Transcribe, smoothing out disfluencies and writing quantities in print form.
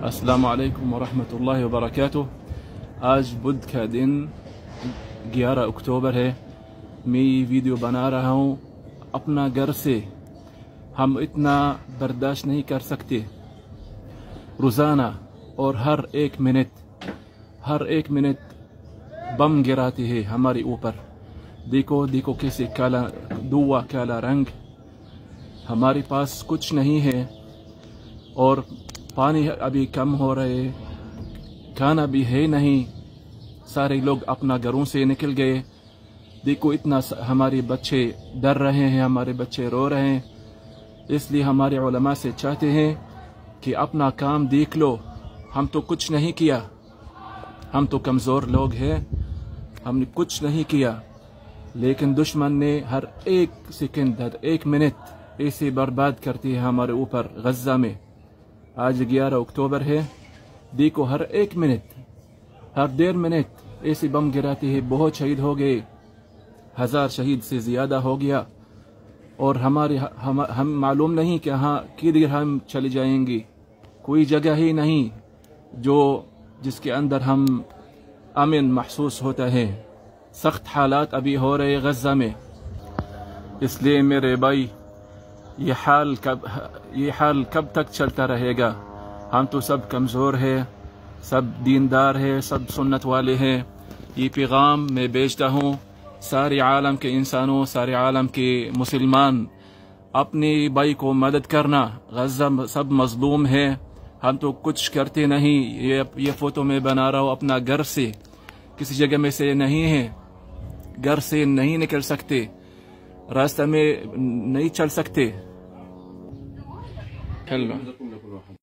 अस्सलाम वालेकुम वरहमतुल्लाहि वबरकातुह। आज बुध का दिन 11 अक्टूबर है। मैं ये वीडियो बना रहा हूँ अपना घर से। हम इतना बर्दाश्त नहीं कर सकते। रोज़ाना और हर एक मिनट बम गिराते हैं हमारे ऊपर। देखो कैसे काला धुआं, काला रंग। हमारे पास कुछ नहीं है और पानी अभी कम हो रहे, खाना भी है नहीं। सारे लोग अपना घरों से निकल गए। देखो इतना हमारे बच्चे डर रहे हैं, हमारे बच्चे रो रहे हैं। इसलिए हमारे उलमा से चाहते हैं कि अपना काम देख लो। हम तो कुछ नहीं किया, हम तो कमज़ोर लोग हैं, हमने कुछ नहीं किया, लेकिन दुश्मन ने हर एक सेकंड, हर एक मिनट ऐसे बर्बाद करती है हमारे ऊपर गज़ा में। आज 11 अक्टूबर है। देखो हर एक मिनट, हर 1.5 मिनट ऐसे बम गिराते हैं। बहुत शहीद हो गए, 1000 शहीद से ज़्यादा हो गया। और हम मालूम नहीं कि हाँ किधर हम चले जाएंगे। कोई जगह ही नहीं जिसके अंदर हम अमन महसूस होता है। सख्त हालात अभी हो रहे गज़ा में। इसलिए मेरे भाई, ये हाल कब तक चलता रहेगा? हम तो सब कमज़ोर हैं, सब दीनदार हैं, सब सुन्नत वाले हैं। ये पैगाम मैं भेजता हूँ सारे आलम के इंसानों, सारे आलम के मुसलमान, अपने भाई को मदद करना। गज़ा सब मज़लूम है, हम तो कुछ करते नहीं। ये फ़ोटो मैं बना रहा हूँ अपना घर से, किसी जगह में से नहीं है। घर से नहीं निकल सकते, रास्ते में नहीं चल सकते।